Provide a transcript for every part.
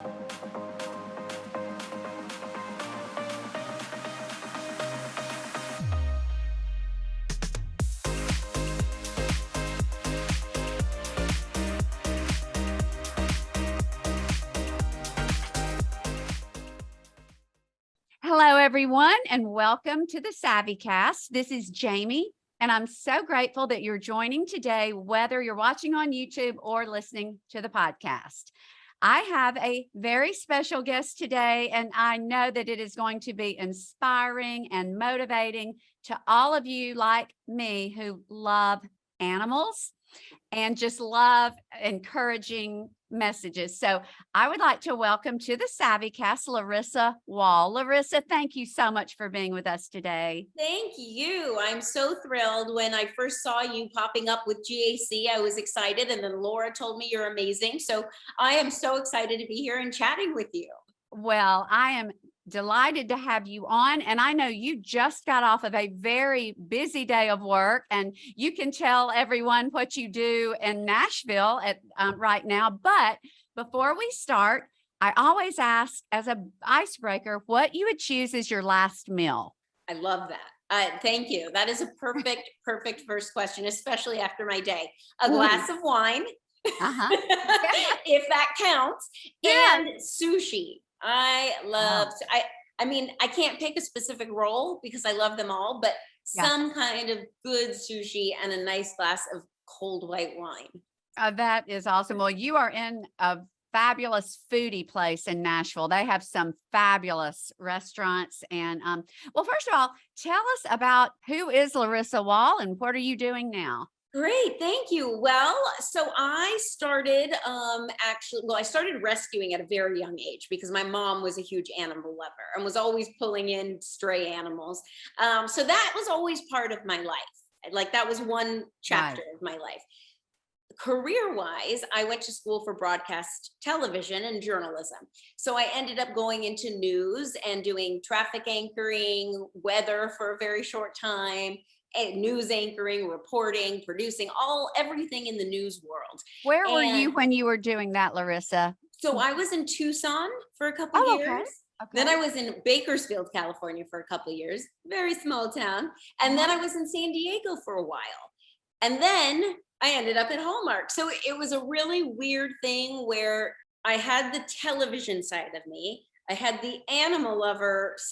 Hello, everyone, and welcome to the Savvy Cast. This is Jamie, and I'm so grateful that you're joining today, whether you're watching on YouTube or listening to the podcast. I have a very special guest today, and I know that it is going to be inspiring and motivating to all of you like me who love animals and just love encouraging messages. So I would like to welcome to the Savvy Cast, Larissa Wohl. Larissa, thank you so much for being with us today. Thank you. I'm so thrilled. When I first saw you popping up with GAC, I was excited. And then Laura told me you're amazing. So I am so excited to be here and chatting with you. Well, I am delighted to have you on. And I know you just got off of a very busy day of work, and you can tell everyone what you do in Nashville at right now. But before we start, I always ask as an icebreaker, what you would choose as your last meal. I love that. Thank you. That is a perfect first question, especially after my day. A glass of wine, if that counts, and sushi. I love, I mean, I can't pick a specific role because I love them all, but some kind of good sushi and a nice glass of cold white wine. That is awesome. Well, you are in a fabulous foodie place in Nashville. They have some fabulous restaurants. And well, first of all, tell us about who is Larissa Wohl and what are you doing now? Great, thank you. Well, so I started I started rescuing at a very young age because my mom was a huge animal lover and was always pulling in stray animals. So that was always part of my life. Like that was one chapter of my life. Career-wise, I went to school for broadcast television and journalism. So I ended up going into news and doing traffic anchoring, weather for a very short time, news anchoring, reporting, producing, everything in the news world. Where were you when you were doing that, Larissa? So I was in Tucson for a couple years. Okay. Then I was in Bakersfield, California for a couple years, very small town. And then I was in San Diego for a while. And then I ended up at Hallmark. So it was a really weird thing where I had the television side of me. I had the animal lover /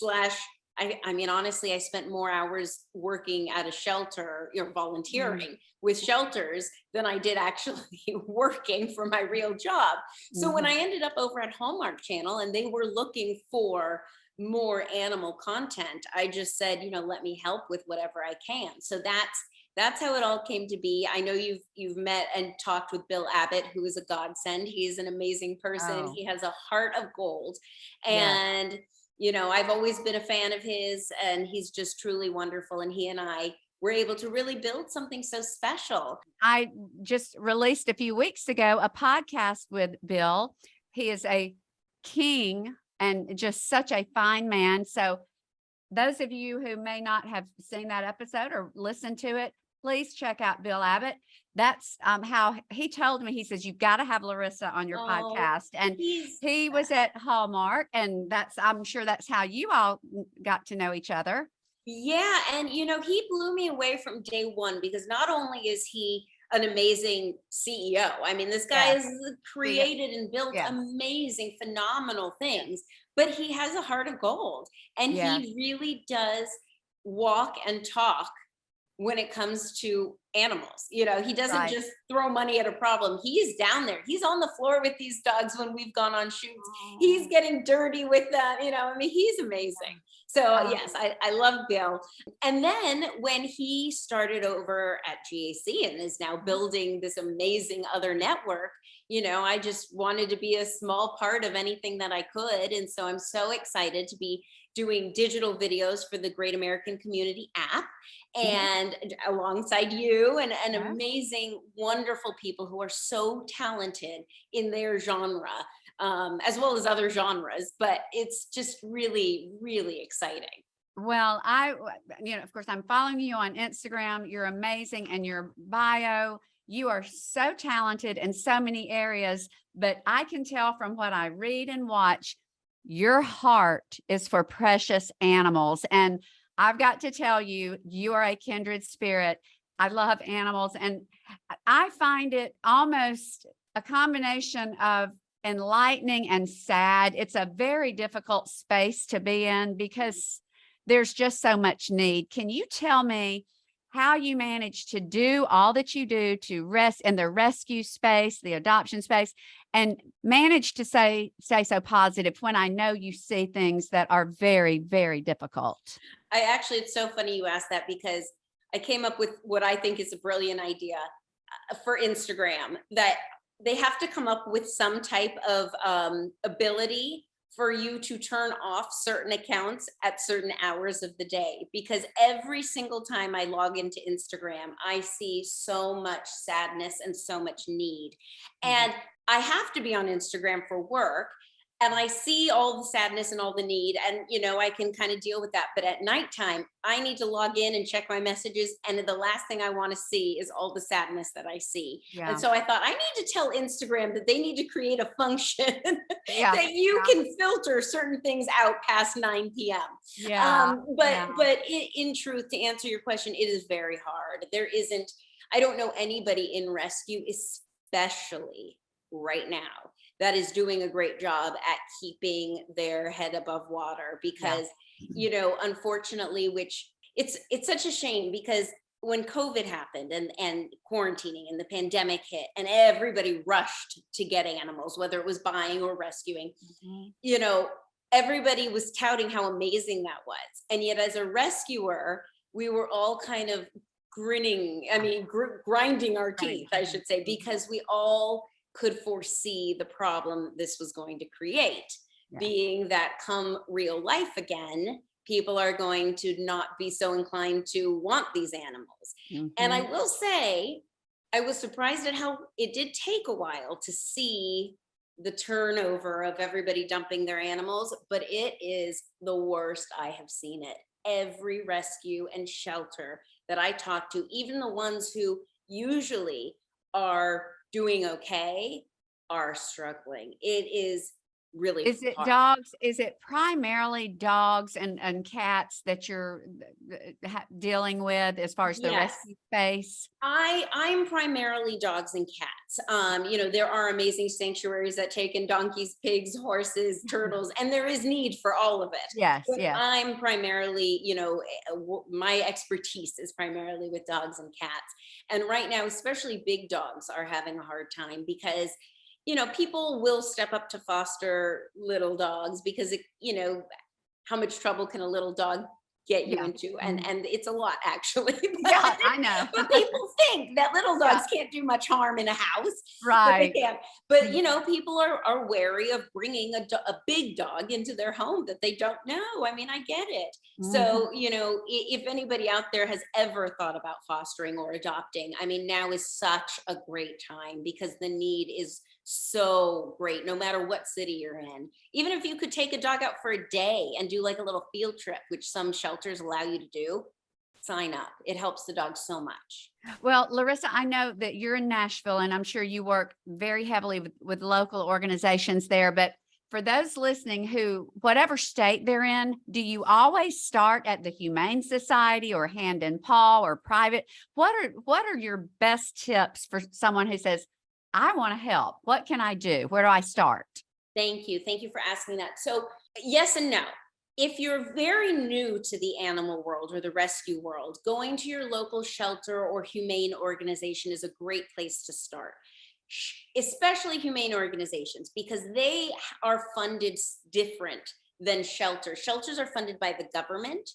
I mean, honestly, I spent more hours working at a shelter, volunteering with shelters than I did actually working for my real job. So when I ended up over at Hallmark Channel and they were looking for more animal content, I just said, let me help with whatever I can. So that's how it all came to be. I know you've met and talked with Bill Abbott, who is a godsend. He is an amazing person. He has a heart of gold. And I've always been a fan of his, and he's just truly wonderful. And he and I were able to really build something so special. I just released a few weeks ago a podcast with Bill. He is a king and just such a fine man. So those of you who may not have seen that episode or listened to it, please check out Bill Abbott. That's how he told me. He says, you've got to have Larissa on your podcast. And he was at Hallmark, and I'm sure that's how you all got to know each other. Yeah. And, he blew me away from day one because not only is he an amazing CEO, I mean, this guy has created and built amazing, phenomenal things, but he has a heart of gold, and he really does walk and talk when it comes to animals. He doesn't just throw money at a problem. He's down there. He's on the floor with these dogs when we've gone on shoots. He's getting dirty with them. He's amazing. So yes, I love Bill. And then when he started over at GAC and is now building this amazing other network, I just wanted to be a small part of anything that I could. And so I'm so excited to be doing digital videos for the Great American Community app, and alongside you and amazing, wonderful people who are so talented in their genre, as well as other genres, but it's just really, really exciting. Well, of course, I'm following you on Instagram. You're amazing, and your bio You are so talented in so many areas, but I can tell from what I read and watch, your heart is for precious animals. And I've got to tell you, you are a kindred spirit. I love animals, and I find it almost a combination of enlightening and sad. It's a very difficult space to be in because there's just so much need. Can you tell me how you manage to do all that you do to rest in the rescue space, the adoption space, and manage to stay so positive when I know you see things that are very, very difficult? It's so funny you asked that, because I came up with what I think is a brilliant idea for Instagram, that they have to come up with some type of ability for you to turn off certain accounts at certain hours of the day, because every single time I log into Instagram, I see so much sadness and so much need. And I have to be on Instagram for work, and I see all the sadness and all the need, and I can kind of deal with that. But at nighttime, I need to log in and check my messages, and the last thing I want to see is all the sadness that I see. Yeah. And so I thought, I need to tell Instagram that they need to create a function Yeah. that you can filter certain things out past 9 p.m. Yeah. But in truth, to answer your question, it is very hard. I don't know anybody in rescue, especially right now, that is doing a great job at keeping their head above water, because unfortunately, which it's such a shame, because when COVID happened and quarantining and the pandemic hit, and everybody rushed to get animals, whether it was buying or rescuing, everybody was touting how amazing that was. And yet as a rescuer, we were all kind of grinding our teeth, I should say, because we all could foresee the problem this was going to create, being that come real life again, people are going to not be so inclined to want these animals. And I will say, I was surprised at how it did take a while to see the turnover of everybody dumping their animals, but it is the worst I have seen it. Every rescue and shelter that I talk to, even the ones who usually are doing okay, are struggling. It is really Is it hard. dogs? Is it primarily dogs and cats that you're dealing with as far as the Yes. rescue space? I'm primarily dogs and cats. There are amazing sanctuaries that take in donkeys, pigs, horses, turtles, and there is need for all of it. Yes, But yes. I'm primarily, my expertise is primarily with dogs and cats. And right now, especially big dogs are having a hard time, because people will step up to foster little dogs, because how much trouble can a little dog get you into? And it's a lot, actually. Yeah, I know. But people think that little dogs can't do much harm in a house, Right. but they can. But people are wary of bringing a big dog into their home that they don't know. I mean, I get it. So if anybody out there has ever thought about fostering or adopting, I mean, now is such a great time, because the need is so great, no matter what city you're in. Even if you could take a dog out for a day and do like a little field trip, which some shelters allow you to do, sign up. It helps the dog so much. Well, Larissa, I know that you're in Nashville, and I'm sure you work very heavily with local organizations there. But for those listening who, whatever state they're in, do you always start at the Humane Society or Hand and Paw or private? What are your best tips for someone who says, I want to help? What can I do? Where do I start? Thank you. Thank you for asking that. So yes and no. If you're very new to the animal world or the rescue world, going to your local shelter or humane organization is a great place to start, especially humane organizations, because they are funded different than shelters. Shelters are funded by the government.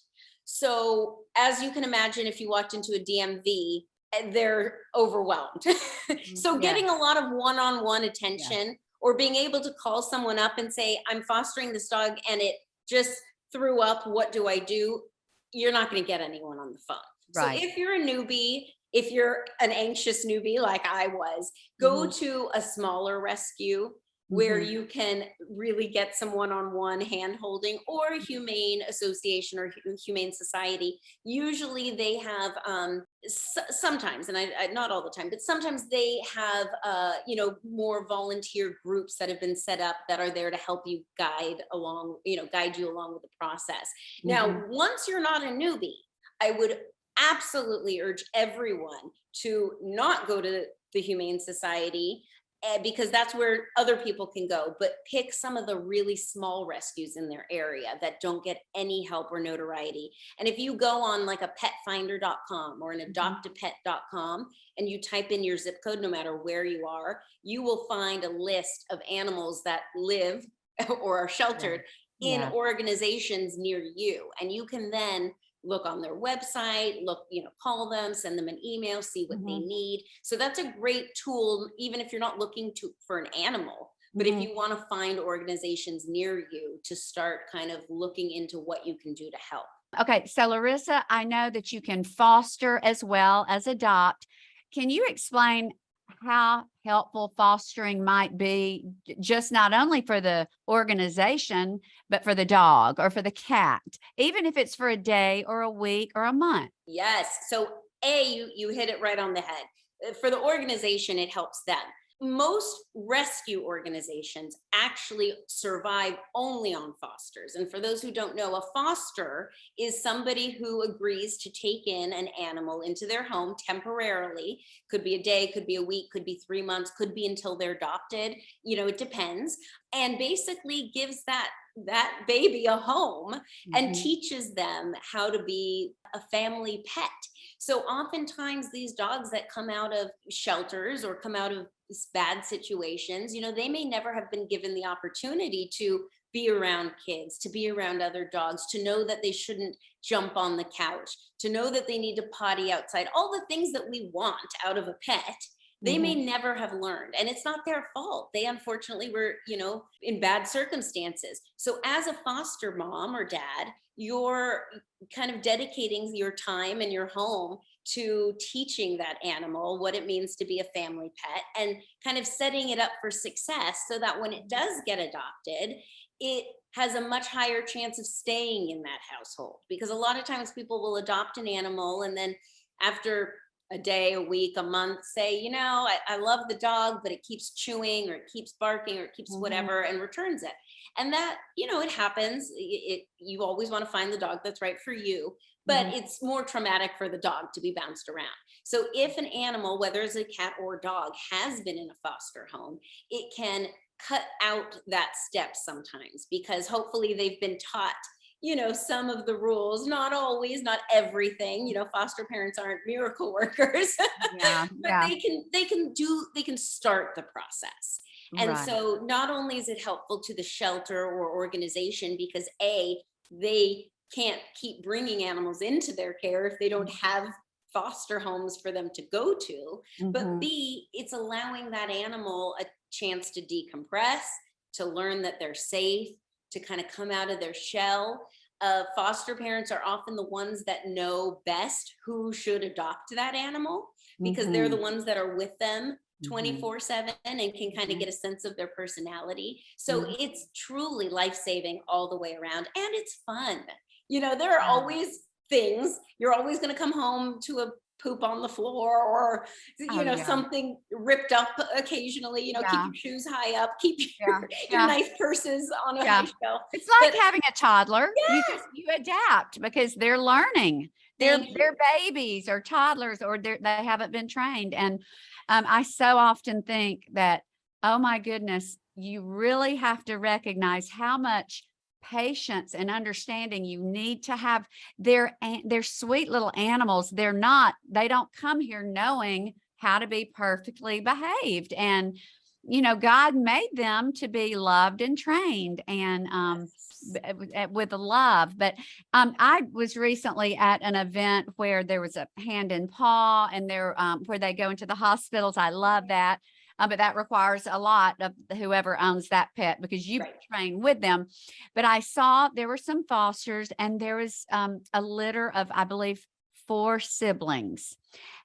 So as you can imagine, if you walked into a DMV, they're overwhelmed. So getting a lot of one-on-one attention, or being able to call someone up and say, I'm fostering this dog and it just threw up, what do I do? You're not going to get anyone on the phone. Right. So if you're a newbie, if you're an anxious newbie like I was, go to a smaller rescue. where you can really get some one-on-one hand holding, or humane association or humane society. Usually they have sometimes, and I not all the time, but sometimes they have more volunteer groups that have been set up that are there to help you guide you along with the process. Now, once you're not a newbie, I would absolutely urge everyone to not go to the Humane Society, because that's where other people can go, but pick some of the really small rescues in their area that don't get any help or notoriety. And if you go on like a petfinder.com or an adoptapet.com and you type in your zip code, no matter where you are, you will find a list of animals that live or are sheltered in organizations near you. And you can then look on their website, call them, send them an email, see what they need. So that's a great tool, even if you're not looking for an animal, but if you want to find organizations near you to start kind of looking into what you can do to help. Okay. So Larissa, I know that you can foster as well as adopt. Can you explain how helpful fostering might be, just not only for the organization, but for the dog or for the cat, even if it's for a day or a week or a month? Yes. So you hit it right on the head. For the organization, it helps them. Most rescue organizations actually survive only on fosters. And for those who don't know, a foster is somebody who agrees to take in an animal into their home temporarily. Could be a day, could be a week, could be 3 months, could be until they're adopted. It depends. And basically gives that baby a home and teaches them how to be a family pet. So oftentimes these dogs that come out of shelters or come out of bad situations, they may never have been given the opportunity to be around kids, to be around other dogs, to know that they shouldn't jump on the couch, to know that they need to potty outside, all the things that we want out of a pet. They may never have learned, and it's not their fault. They unfortunately were, in bad circumstances. So as a foster mom or dad, you're kind of dedicating your time and your home to teaching that animal what it means to be a family pet and kind of setting it up for success so that when it does get adopted, it has a much higher chance of staying in that household. Because a lot of times people will adopt an animal and then after a day, a week, a month, say, I love the dog, but it keeps chewing or it keeps barking or it keeps whatever, and returns it. And that, it happens. You always want to find the dog that's right for you, but it's more traumatic for the dog to be bounced around. So if an animal, whether it's a cat or dog, has been in a foster home, it can cut out that step sometimes, because hopefully they've been taught some of the rules, not always, not everything. Foster parents aren't miracle workers, but they can start the process. And so not only is it helpful to the shelter or organization, because they can't keep bringing animals into their care if they don't have foster homes for them to go to, but B, it's allowing that animal a chance to decompress, to learn that they're safe, to kind of come out of their shell. Foster parents are often the ones that know best who should adopt that animal, because they're the ones that are with them 24/7 and can kind of get a sense of their personality. So it's truly life-saving all the way around, and it's fun. There are always things. You're always going to come home to a poop on the floor or something ripped up occasionally. Keep your shoes high up, keep your nice purses on a high shelf. It's like having a toddler. You adapt because they're learning. They're babies or toddlers, or they haven't been trained. And I so often think that, oh my goodness, you really have to recognize how much patience and understanding you need to have. They're sweet little animals. They don't come here knowing how to be perfectly behaved. And, God made them to be loved and trained and with love. But I was recently at an event where there was a hand and paw, and where they go into the hospitals. I love that. But that requires a lot of whoever owns that pet, because you train with them. But I saw there were some fosters, and there was a litter of, I believe, 4 siblings.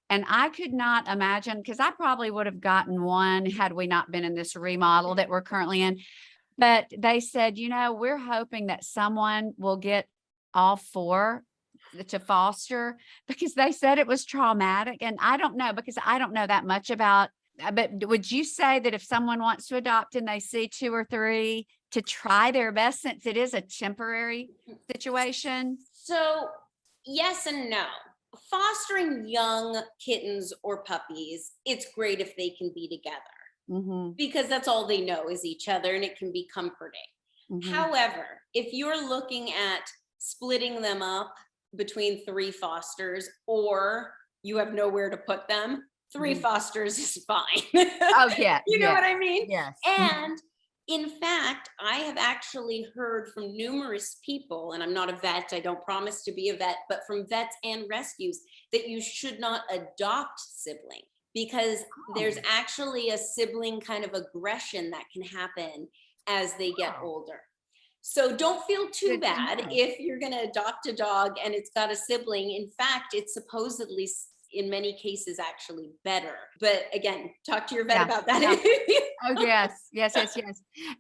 And I could not imagine, because I probably would have gotten one had we not been in this remodel that we're currently in. But they said, we're hoping that someone will get all four to foster, because they said it was traumatic. And I don't know, because I don't know that much about, but would you say that if someone wants to adopt and they see two or three, to try their best, since it is a temporary situation? So, yes and no. Fostering young kittens or puppies, it's great if they can be together because that's all they know is each other, and it can be comforting. However, if you're looking at splitting them up between three fosters, or you have nowhere to put them, three fosters is fine. Oh, yeah. You know what I mean? Yes. And in fact, I have actually heard from numerous people, and I'm not a vet, I don't promise to be a vet, but from vets and rescues, that you should not adopt sibling, because there's actually a sibling kind of aggression that can happen as they get older. So don't feel too bad if you're going to adopt a dog and it's got a sibling. In fact, it's supposedly in many cases actually better. But again, talk to your vet about that. Oh, yes.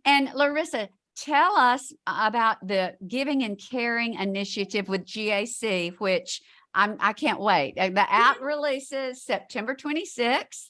And Larissa, tell us about the Giving and Caring initiative with GAC, which I can't wait. The app releases September 26th.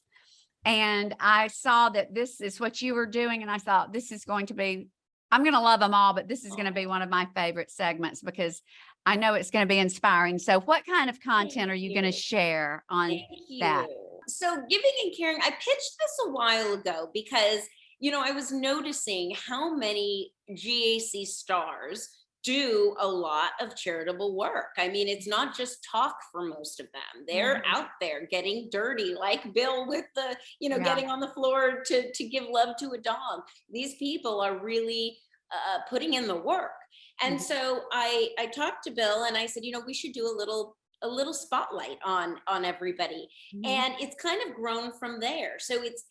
And I saw that this is what you were doing. And I thought, this is going to be, I'm going to love them all, but this is going to be one of my favorite segments, because I know it's going to be inspiring. So what kind of content are you going to share on that? So Giving and Caring, I pitched this a while ago because, I was noticing how many GAC stars do a lot of charitable work. I mean, it's not just talk for most of them. They're out there getting dirty, like Bill with the, getting on the floor to give love to a dog. These people are really putting in the work. And so I talked to Bill and I said, we should do a little spotlight on everybody. And it's kind of grown from there. So it's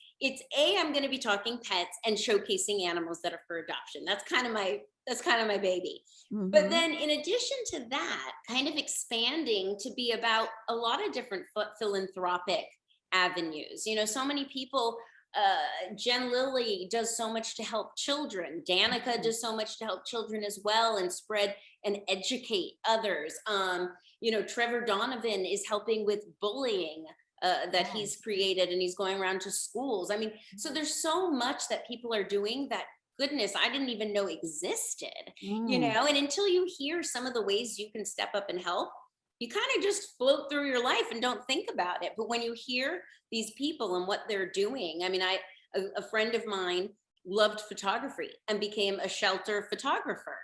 I'm going to be talking pets and showcasing animals that are for adoption. That's kind of my baby. But then in addition to that, kind of expanding to be about a lot of different philanthropic avenues. So many people, Jen Lilly does so much to help children. Danica does so much to help children as well, and spread and educate others. Trevor Donovan is helping with bullying that he's created, and he's going around to schools. I mean, so there's so much that people are doing that, goodness, I didn't even know existed, and until you hear some of the ways you can step up and help, you kind of just float through your life and don't think about it. But when you hear these people and what they're doing, I mean, a friend of mine loved photography and became a shelter photographer,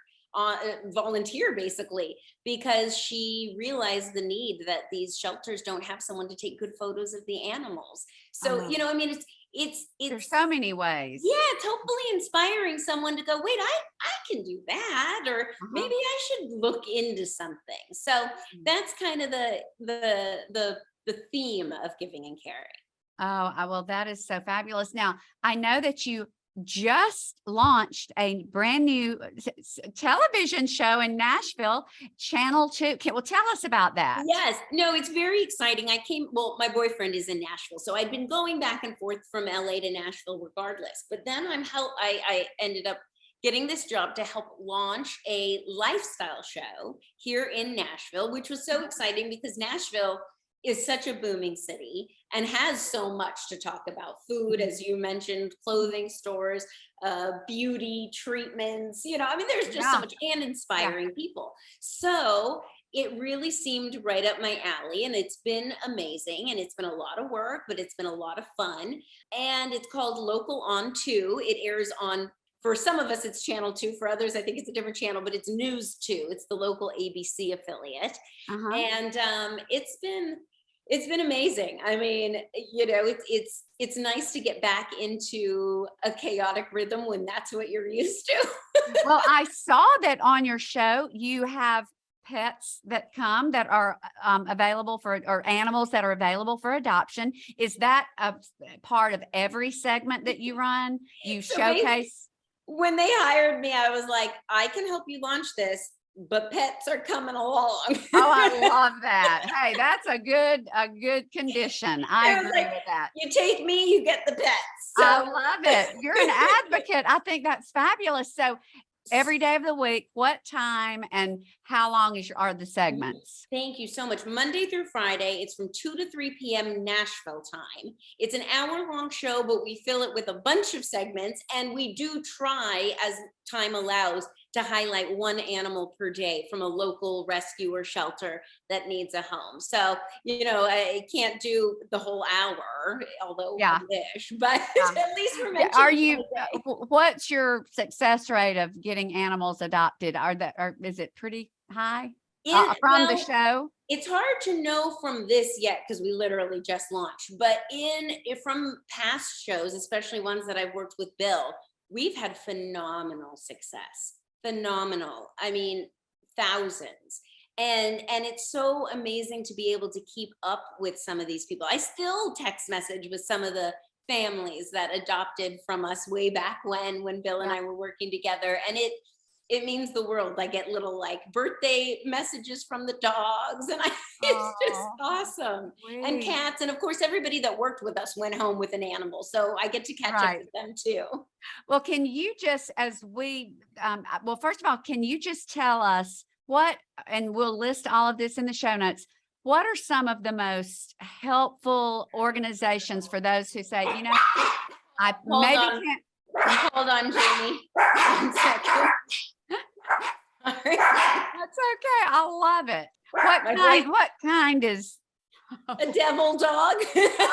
volunteer basically, because she realized the need that these shelters don't have someone to take good photos of the animals. So, I mean, it's there's so many ways. Yeah, it's hopefully inspiring someone to go, wait, I can do that, or maybe I should look into something. So that's kind of the theme of Giving and Caring. Oh, well, that is so fabulous. Now, I know that you just launched a brand new television show in Nashville, Channel 2. Well, tell us about that. Yes, no, it's very exciting. My boyfriend is in Nashville, so I'd been going back and forth from LA to Nashville regardless. But then I ended up getting this job to help launch a lifestyle show here in Nashville, which was so exciting because Nashville is such a booming city and has so much to talk about. Food, as you mentioned, clothing stores, beauty treatments, I mean, there's just so much, and inspiring people. So it really seemed right up my alley, and it's been amazing, and it's been a lot of work, but it's been a lot of fun. And it's called Local On 2. It airs on, for some of us, it's Channel 2. For others, I think it's a different channel, but it's News 2. It's the local ABC affiliate. And it's been amazing. I mean, it's nice to get back into a chaotic rhythm when that's what you're used to. Well, I saw that on your show, you have pets that come that are available or animals that are available for adoption. Is that a part of every segment that you run? You showcase? When they hired me, I was like, I can help you launch this, but pets are coming along. Oh, I love that. Hey, that's a good condition. I agree Like, with that. you take me, you get the pets. So. I love it. You're an advocate. I think that's fabulous. So every day of the week, what time and how long are the segments? Thank you so much. Monday through Friday, it's from 2 to 3 p.m. Nashville time. It's an hour-long show, but we fill it with a bunch of segments, and we do try, as time allows, to highlight one animal per day from a local rescue or shelter that needs a home. So, I can't do the whole hour, although I wish, but at least we're mentioning. What's your success rate of getting animals adopted? Is it pretty high from the show? It's hard to know from this yet because we literally just launched, but from past shows, especially ones that I've worked with Bill, we've had phenomenal success. Phenomenal. I mean, thousands. And it's so amazing to be able to keep up with some of these people. I still text message with some of the families that adopted from us way back when Bill and I were working together. And it means the world. I get little birthday messages from the dogs, and it's just awesome. Sweet. And cats. And of course, everybody that worked with us went home with an animal. So I get to catch up with them too. Well, can you just, first of all, can you just tell us and we'll list all of this in the show notes. What are some of the most helpful organizations for those who say, I can't. Hold on, Jamie. 1 second. That's okay. I love it. What kind is a devil dog?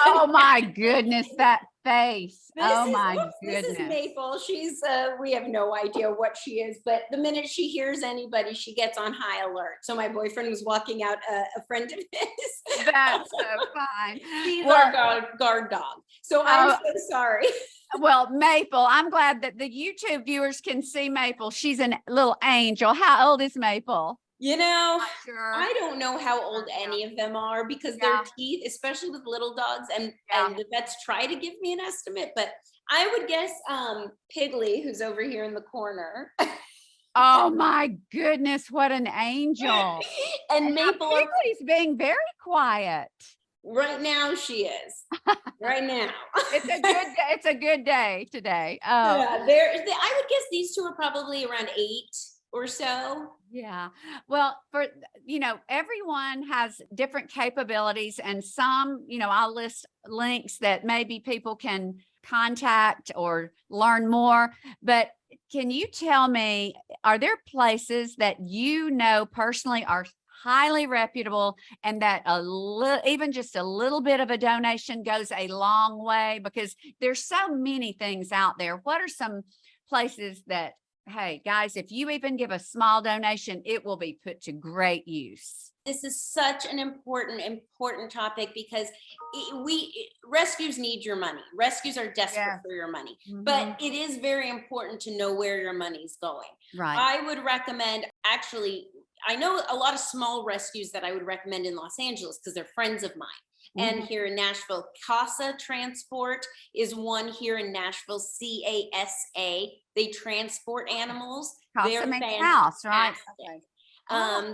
Oh my goodness, that face. Goodness. This is Maple. She's we have no idea what she is, but the minute she hears anybody, she gets on high alert. So my boyfriend was walking out a friend of his. That's so fine. She's our guard dog. So I'm so sorry. Well, Maple, I'm glad that the YouTube viewers can see Maple. She's a little angel. How old is Maple? I don't know how old any of them are because their teeth, especially with little dogs, and the vets try to give me an estimate, but I would guess Piggly, who's over here in the corner. Oh my goodness, what an angel. And Maple. Piggly's being very quiet. Right now she is. Right now. It's a good day today. Oh. Yeah, I would guess these two are probably around 8 or so. Yeah. Well, everyone has different capabilities, and some, I'll list links that maybe people can contact or learn more. But can you tell me, are there places that personally are highly reputable and that even just a little bit of a donation goes a long way? Because there's so many things out there. What are some places that, hey guys, if you even give a small donation, it will be put to great use? This is such an important topic because rescues need your money. Rescues are desperate for your money, but it is very important to know where your money's going. Right. I would recommend, I know a lot of small rescues that I would recommend in Los Angeles because they're friends of mine. And here in Nashville, Casa Transport is one here in Nashville, CASA. They transport animals. Casa makes house, right? Okay.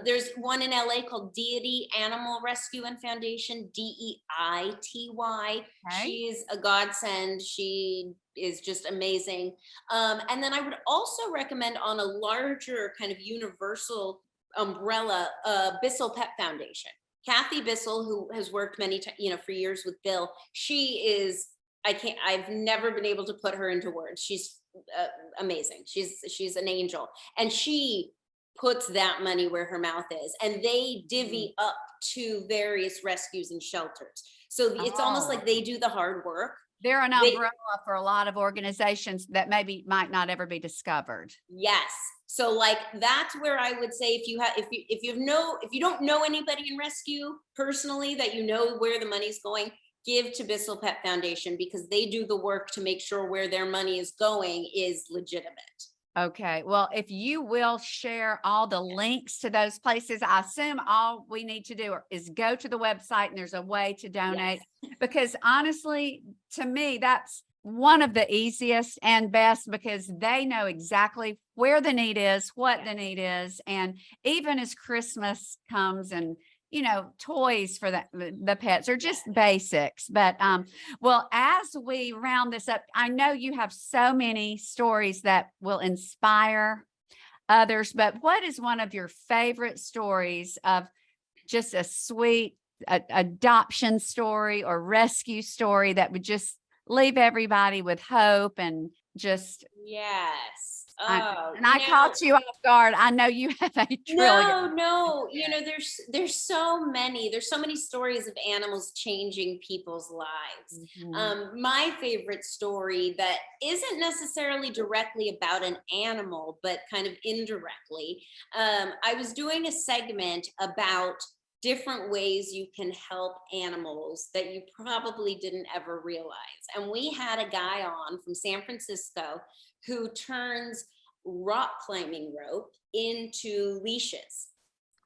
There's one in LA called Deity Animal Rescue and Foundation, DEITY. Okay. She is a godsend. She is just amazing. And then I would also recommend, on a larger kind of universal umbrella, Bissell Pet Foundation. Kathy Bissell, who has worked for years with Bill, she is, I've never been able to put her into words. She's amazing. She's an angel, and she puts that money where her mouth is, and they divvy up to various rescues and shelters. So it's almost like they do the hard work. They're an umbrella for a lot of organizations that might not ever be discovered. Yes. So that's where I would say, if you don't know anybody in rescue personally that where the money's going, give to Bissell Pet Foundation, because they do the work to make sure where their money is going is legitimate. Okay. Well, if you will share all the links to those places, I assume all we need to do is go to the website and there's a way to donate. Yes. Because honestly, to me, that's one of the easiest and best because they know exactly where the need is, what the need is. And even as Christmas comes and, toys for the pets are just basics. But, well, as we round this up, I know you have so many stories that will inspire others, but what is one of your favorite stories of just a sweet adoption story or rescue story that would just leave everybody with hope and just Yes. I caught you off guard. I know you have a trillion. No. There's so many stories of animals changing people's lives. My favorite story that isn't necessarily directly about an animal, but kind of indirectly. I was doing a segment about different ways you can help animals that you probably didn't ever realize. And we had a guy on from San Francisco who turns rock climbing rope into leashes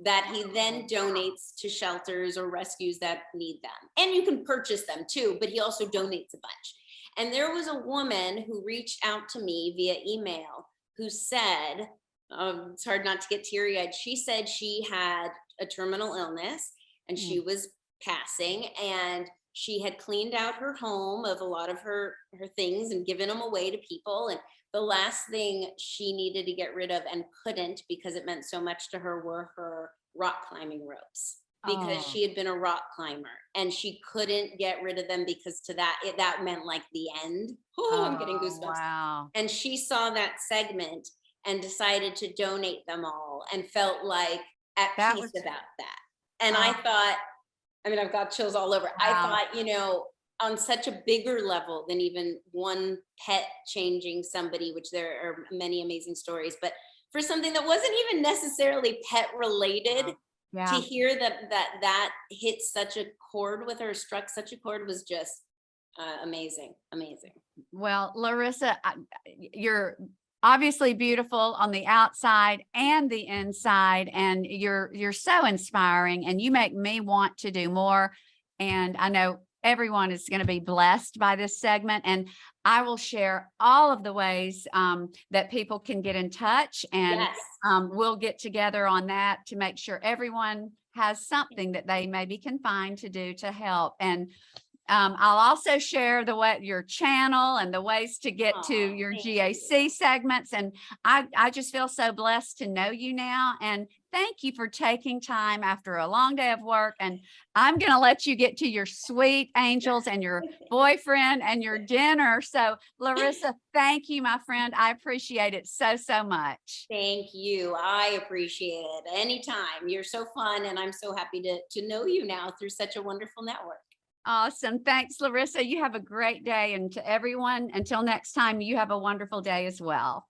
that he then donates to shelters or rescues that need them. And you can purchase them too, but he also donates a bunch. And there was a woman who reached out to me via email who said, it's hard not to get teary-eyed. She said she had a terminal illness and she was passing, and she had cleaned out her home of a lot of her things and given them away to people. And the last thing she needed to get rid of and couldn't because it meant so much to her were her rock climbing ropes, because she had been a rock climber and she couldn't get rid of them because that meant like the end. I'm getting goosebumps. Wow. And she saw that segment and decided to donate them all and felt like at peace about that. And I thought, I've got chills all over. Wow. I thought, on such a bigger level than even one pet changing somebody, which there are many amazing stories, but for something that wasn't even necessarily pet related, to hear that hit such a chord with her, struck such a chord, was just amazing. Well, Larissa, you're obviously beautiful on the outside and the inside, and you're so inspiring, and you make me want to do more. And I know everyone is going to be blessed by this segment, and I will share all of the ways that people can get in touch, and we'll get together on that to make sure everyone has something that they maybe can find to do to help. And I'll also share your channel and the ways to get to your GAC segments. And I just feel so blessed to know you now. And thank you for taking time after a long day of work. And I'm going to let you get to your sweet angels and your boyfriend and your dinner. So Larissa, thank you, my friend. I appreciate it so, so much. Thank you. I appreciate it. Anytime. You're so fun. And I'm so happy to know you now through such a wonderful network. Awesome. Thanks, Larissa. You have a great day. And to everyone, until next time, you have a wonderful day as well.